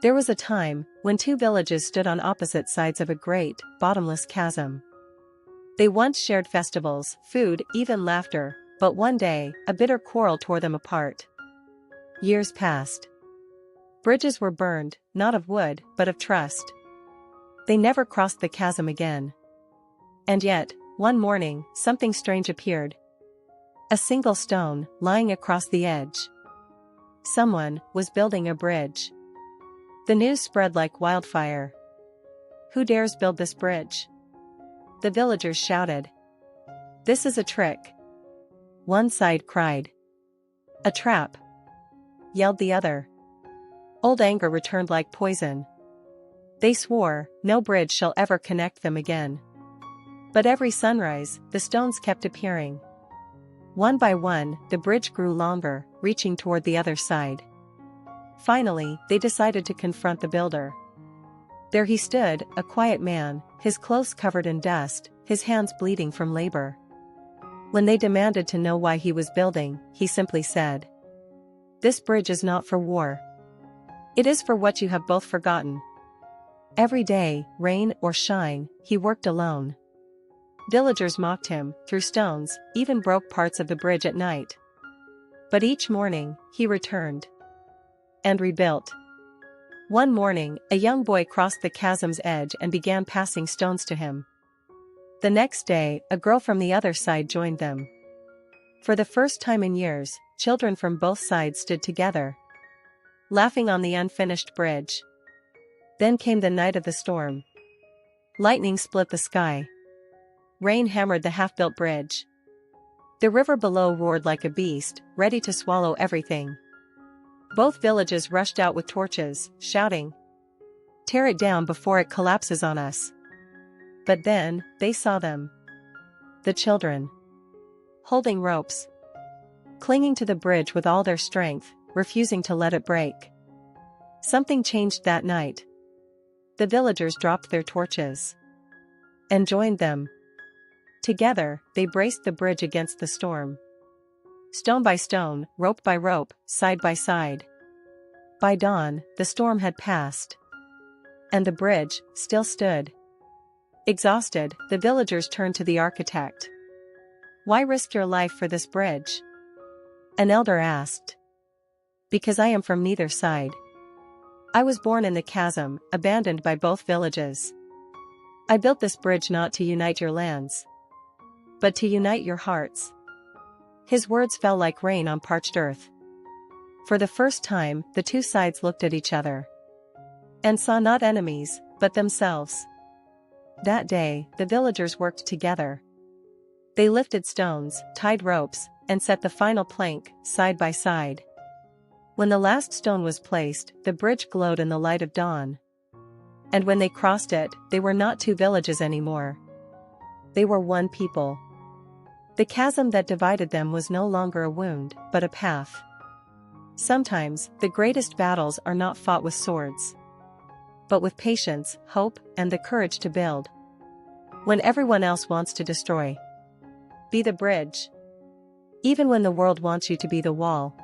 There was a time when two villages stood on opposite sides of a great, bottomless chasm. They once shared festivals, food, even laughter, but one day, a bitter quarrel tore them apart. Years passed. Bridges were burned, not of wood, but of trust. They never crossed the chasm again. And yet, one morning, something strange appeared. A single stone, lying across the edge. Someone was building a bridge. The news spread like wildfire. "Who dares build this bridge?" The villagers shouted. "This is a trick." One side cried. "A trap," yelled the other. Old anger returned like poison. They swore, no bridge shall ever connect them again. But every sunrise, the stones kept appearing. One by one, the bridge grew longer, reaching toward the other side. Finally, they decided to confront the builder. There he stood, a quiet man, his clothes covered in dust, his hands bleeding from labor. When they demanded to know why he was building, he simply said, "This bridge is not for war. It is for what you have both forgotten." Every day, rain or shine, he worked alone. Villagers mocked him, threw stones, even broke parts of the bridge at night. But each morning, he returned and rebuilt. One morning, a young boy crossed the chasm's edge and began passing stones to him. The next day, a girl from the other side joined them. For the first time in years, children from both sides stood together, laughing on the unfinished bridge. Then came the night of the storm. Lightning split the sky. Rain hammered the half-built bridge. The river below roared like a beast, ready to swallow everything. Both villages rushed out with torches, shouting, "Tear it down before it collapses on us." But then, they saw them. The children. Holding ropes. Clinging to the bridge with all their strength, refusing to let it break. Something changed that night. The villagers dropped their torches and joined them. Together, they braced the bridge against the storm. Stone by stone, rope by rope, side by side. By dawn, the storm had passed. And the bridge still stood. Exhausted, the villagers turned to the architect. "Why risk your life for this bridge?" An elder asked. "Because I am from neither side. I was born in the chasm, abandoned by both villages. I built this bridge not to unite your lands, but to unite your hearts." His words fell like rain on parched earth. For the first time, the two sides looked at each other and saw not enemies, but themselves. That day, the villagers worked together. They lifted stones, tied ropes, and set the final plank, side by side. When the last stone was placed, the bridge glowed in the light of dawn. And when they crossed it, they were not two villages anymore. They were one people. The chasm that divided them was no longer a wound, but a path. Sometimes, the greatest battles are not fought with swords, but with patience, hope, and the courage to build. When everyone else wants to destroy, be the bridge. Even when the world wants you to be the wall.